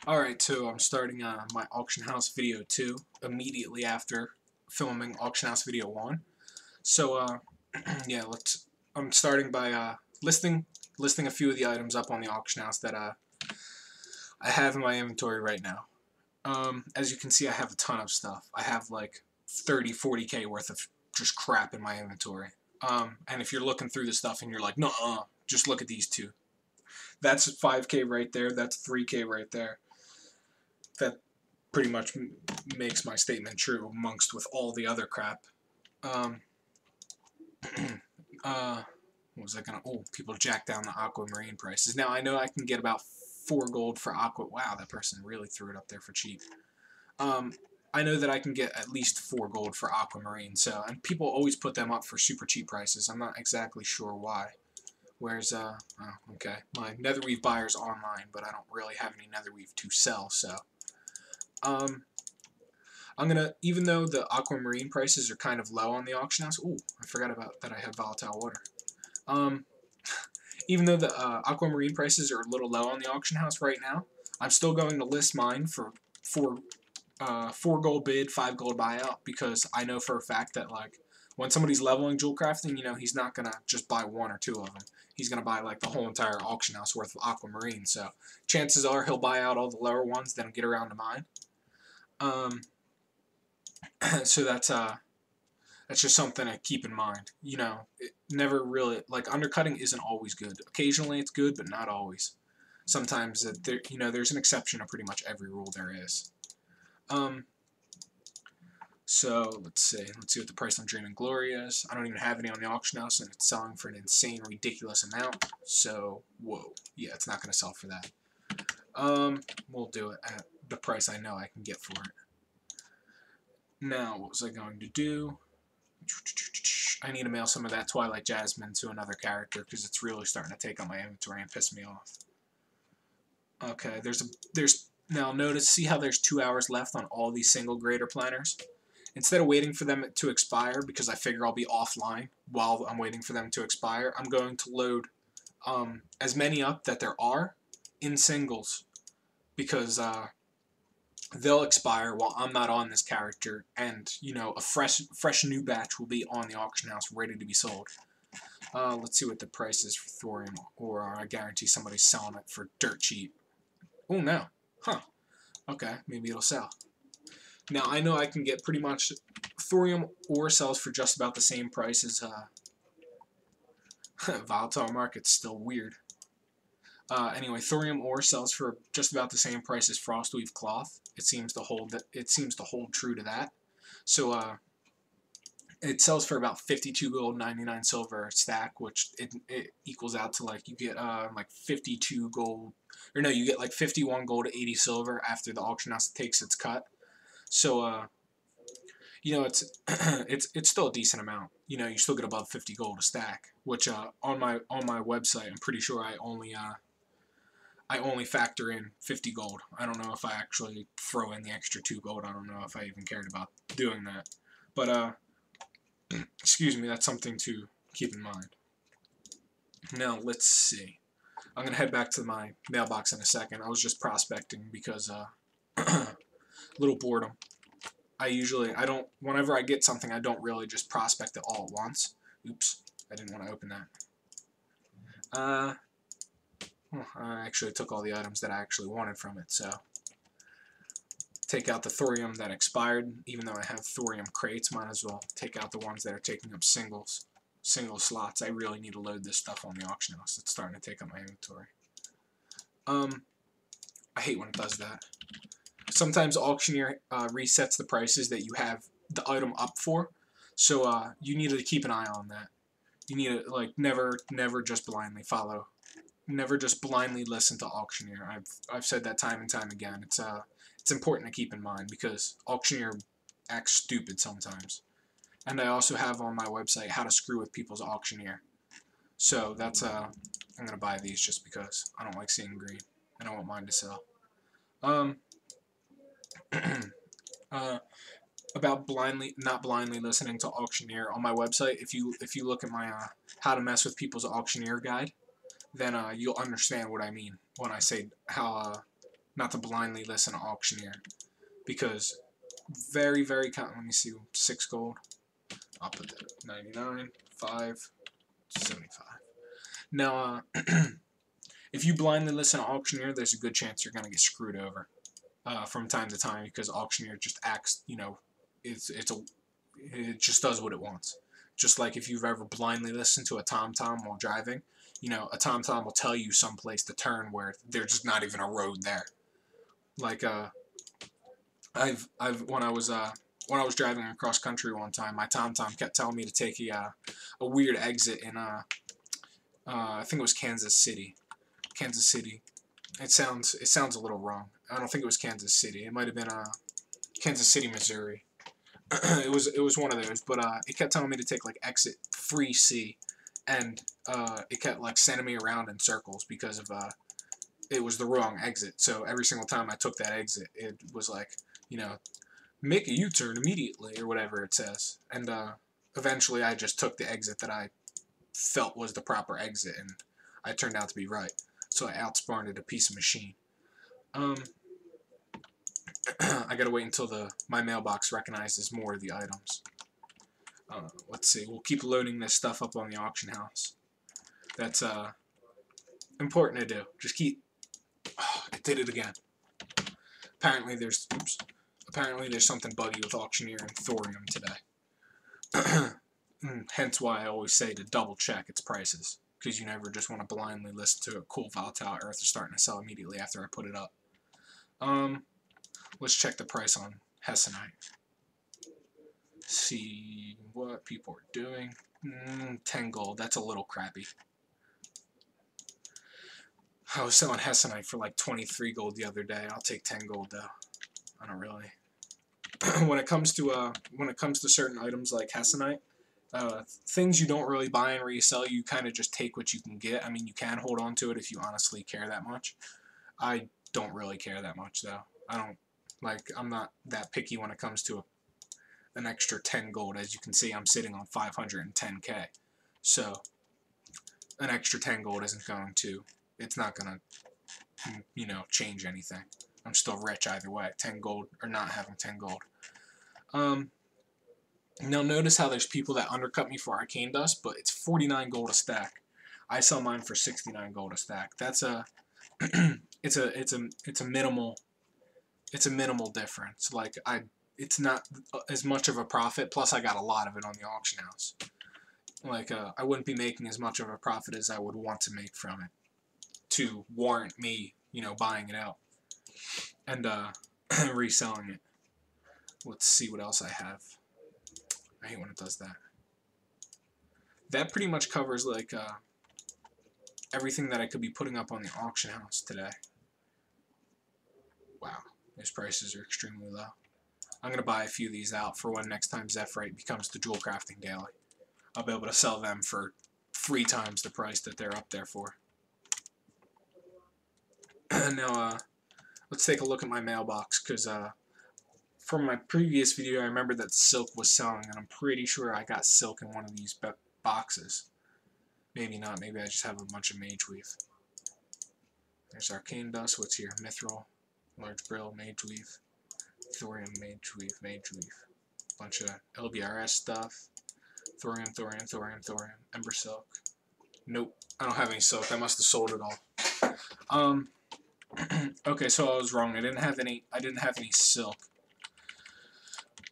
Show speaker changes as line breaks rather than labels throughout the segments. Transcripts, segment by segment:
Alright, so I'm starting my auction house video 2 immediately after filming auction house video 1. So yeah, I'm starting by listing a few of the items up on the auction house that I have in my inventory right now. As you can see, I have a ton of stuff. I have like 30-40k worth of just crap in my inventory. And if you're looking through the stuff and you're like, no, just look at these two. That's 5k right there, that's 3k right there. That pretty much makes my statement true amongst with all the other crap. What was I gonna? Oh, people jack down the aquamarine prices. Now I know I can get about 4 gold for aqua. Wow, that person really threw it up there for cheap. I know that I can get at least 4 gold for aquamarine. So, and people always put them up for super cheap prices. I'm not exactly sure why. Where's oh, okay, my netherweave buyer's online, but I don't really have any netherweave to sell. So. I'm gonna, even though the aquamarine prices are kind of low on the auction house. Ooh, I forgot about that I have volatile water. Even though the aquamarine prices are a little low on the auction house right now, I'm still going to list mine for 4 gold bid, 5 gold buyout, because I know for a fact that like when somebody's leveling jewel crafting, you know, he's not gonna just buy 1 or 2 of them. He's gonna buy like the whole entire auction house worth of aquamarine. So chances are he'll buy out all the lower ones, then get around to mine. So that's just something to keep in mind. You know, it never really, like, undercutting isn't always good. Occasionally it's good, but not always. Sometimes there, you know, there's an exception to pretty much every rule there is. So let's see what the price on Dreaming Glory is. I don't even have any on the auction house, and it's selling for an insane, ridiculous amount. So whoa, yeah, it's not gonna sell for that. We'll do it at the price I know I can get for it. Now, what was I going to do? I need to mail some of that Twilight Jasmine to another character because it's really starting to take on my inventory and piss me off. Okay, now notice, see how there's 2 hours left on all these single grader planners? Instead of waiting for them to expire, because I figure I'll be offline while I'm waiting for them to expire, I'm going to load as many up that there are in singles, because they'll expire while I'm not on this character, and you know, a fresh new batch will be on the auction house ready to be sold. Let's see what the price is for thorium, or I guarantee somebody's selling it for dirt cheap. Oh no, huh? Okay, maybe it'll sell. Now I know I can get pretty much thorium ore sells for just about the same price as volatile market's still weird. Anyway, thorium ore sells for just about the same price as frostweave cloth. It seems to hold true to that. So it sells for about 52 gold, 99 silver a stack, which it equals out to like you get like 52 gold, or no, you get like 51 gold, 80 silver after the auction house takes its cut. So you know, it's it's still a decent amount. You know, you still get above 50 gold a stack, which on my website, I'm pretty sure I only factor in 50 gold. I don't know if I actually throw in the extra 2 gold. I don't know if I even cared about doing that. But, excuse me, that's something to keep in mind. Now, let's see. I'm going to head back to my mailbox in a second. I was just prospecting because, little boredom. Whenever I get something, I don't really just prospect it all at once. Oops, I didn't want to open that. I actually took all the items that I actually wanted from it, so take out the thorium that expired. Even though I have thorium crates, might as well take out the ones that are taking up single slots. I really need to load this stuff on the auction house. It's starting to take up my inventory. I hate when it does that. Sometimes auctioneer resets the prices that you have the item up for, so you need to keep an eye on that. You need to like never just blindly follow. Never just blindly listen to auctioneer. I've said that time and time again. It's important to keep in mind because auctioneer acts stupid sometimes. And I also have on my website how to screw with people's auctioneer. So that's I'm gonna buy these just because I don't like seeing green. I don't want mine to sell. About not blindly listening to auctioneer on my website. If you look at my how to mess with people's auctioneer guide, then you'll understand what I mean when I say how not to blindly listen to auctioneer, because very, very let me see, 6 gold. I'll put that 99, 5, 75. Now, if you blindly listen to auctioneer, there's a good chance you're gonna get screwed over from time to time, because auctioneer just acts, you know, it just does what it wants. Just like if you've ever blindly listened to a TomTom while driving, you know, a TomTom will tell you some place to turn where there's just not even a road there. Like when I was driving across country one time, my TomTom kept telling me to take a weird exit in I think it was Kansas City. Kansas City. It sounds a little wrong. I don't think it was Kansas City. It might have been Kansas City, Missouri. it was one of those, but it kept telling me to take like exit 3C, and it kept like sending me around in circles because of it was the wrong exit. So every single time I took that exit, it was like, you know, make a U-turn immediately or whatever it says. And eventually I just took the exit that I felt was the proper exit, and I turned out to be right. So I outsmarted a piece of machine. I gotta wait until my mailbox recognizes more of the items. Let's see, we'll keep loading this stuff up on the auction house. That's important to do. Just keep... Oh, it did it again. Apparently there's something buggy with auctioneer and thorium today. Hence why I always say to double check its prices, because you never just want to blindly listen to a cool volatile earth starting to sell immediately after I put it up. Let's check the price on hessonite. See what people are doing. 10 gold. That's a little crappy. I was selling hessonite for like 23 gold the other day. I'll take 10 gold though. I don't really. When it comes to certain items like hessonite, things you don't really buy and resell, you kind of just take what you can get. I mean, you can hold on to it if you honestly care that much. I don't really care that much though. I'm not that picky when it comes to an extra 10 gold. As you can see, I'm sitting on 510k. So an extra 10 gold it's not gonna, you know, change anything. I'm still rich either way, 10 gold or not having 10 gold. Now notice how there's people that undercut me for arcane dust, but it's 49 gold a stack. I sell mine for 69 gold a stack. That's it's a minimal difference. Like it's not as much of a profit, plus I got a lot of it on the auction house. Like I wouldn't be making as much of a profit as I would want to make from it to warrant me, you know, buying it out and reselling it. Let's see what else I have. I hate when it does that. That pretty much covers like everything that I could be putting up on the auction house today. Wow, these prices are extremely low. I'm going to buy a few of these out for when next time Zephyrite becomes the jewel crafting daily. I'll be able to sell them for 3 times the price that they're up there for. Now, let's take a look at my mailbox, because from my previous video I remember that silk was selling, and I'm pretty sure I got silk in one of these boxes. Maybe not, maybe I just have a bunch of mage weave. There's arcane dust, what's here? Mithril, large brill, mage weave, thorium, mage weave, bunch of LBRS stuff, thorium, ember silk. Nope, I don't have any silk. I must have sold it all. Okay, so I was wrong. I didn't have any silk.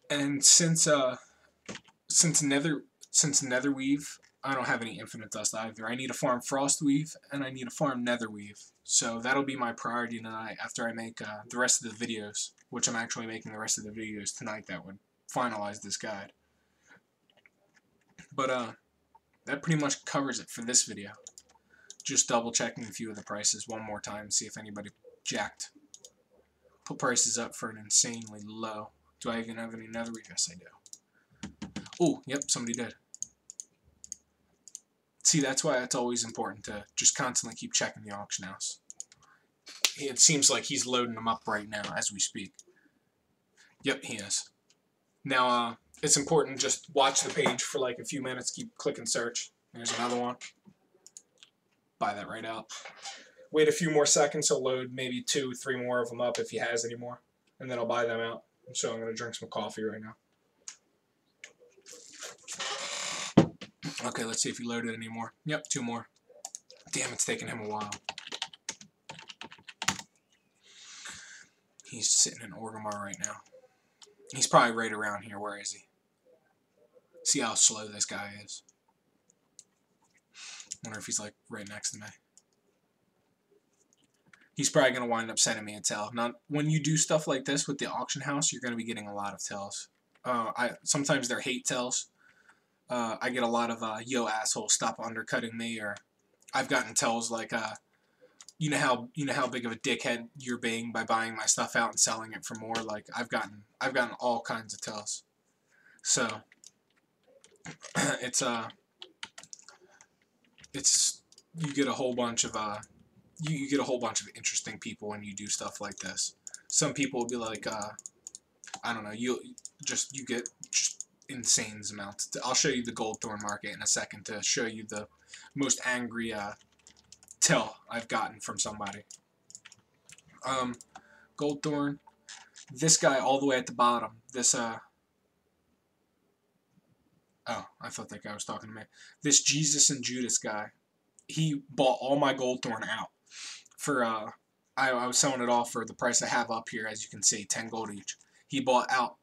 And since nether weave, I don't have any infinite dust either. I need to farm frost weave and I need to farm nether weave. So that'll be my priority tonight after I make the rest of the videos, which I'm actually making the rest of the videos tonight that would finalize this guide. But that pretty much covers it for this video. Just double checking a few of the prices one more time, see if anybody jacked. Put prices up for an insanely low. Do I even have any nether weave? Yes, I do. Oh, yep, somebody did. See, that's why it's always important to just constantly keep checking the auction house. It seems like he's loading them up right now as we speak. Yep, he is. Now, it's important to just watch the page for like a few minutes, keep clicking search. There's another one. Buy that right out. Wait a few more seconds, he'll load maybe 2, 3 more of them up if he has any more, and then I'll buy them out. So I'm going to drink some coffee right now. Okay, let's see if he loaded any more. Yep, 2 more. Damn, it's taking him a while. He's sitting in Orgrimmar right now. He's probably right around here. Where is he? See how slow this guy is. Wonder if he's like right next to me. He's probably going to wind up sending me a tell. Now, when you do stuff like this with the auction house, you're going to be getting a lot of tells. Sometimes they're hate tells. I get a lot of, yo asshole, stop undercutting me, or I've gotten tells like, you know how big of a dickhead you're being by buying my stuff out and selling it for more. Like I've gotten all kinds of tells. So it's you get a whole bunch of you get a whole bunch of interesting people when you do stuff like this. Some people will be like, I don't know, you get just insane amounts. I'll show you the Goldthorn market in a second to show you the most angry tell I've gotten from somebody. Goldthorn, this guy all the way at the bottom, this oh, I thought that guy was talking to me. This Jesus and Judas guy, he bought all my Goldthorn out for I was selling it off for the price I have up here, as you can see, 10 gold each. He bought out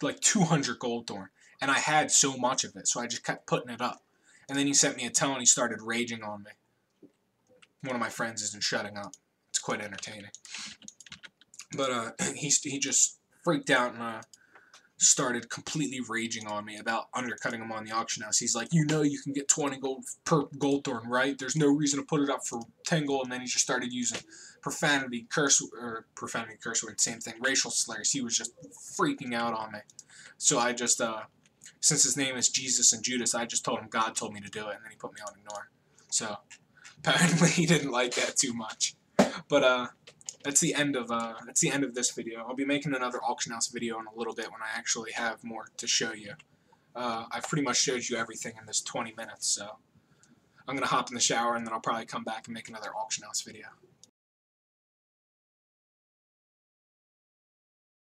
like 200 Goldthorn, and I had so much of it, so I just kept putting it up. And then he sent me a tell and he started raging on me. One of my friends isn't shutting up. It's quite entertaining. But he just freaked out and started completely raging on me about undercutting him on the auction house. He's like, you know you can get 20 gold per Goldthorn, right? There's no reason to put it up for 10 gold. And then he just started using profanity, curse word, same thing, racial slurs. He was just freaking out on me. So I just, since his name is Jesus and Judas, I just told him God told me to do it, and then he put me on ignore. So apparently he didn't like that too much. But that's the end of this video. I'll be making another auction house video in a little bit when I actually have more to show you. I've pretty much showed you everything in this 20 minutes, so I'm gonna hop in the shower and then I'll probably come back and make another auction house video.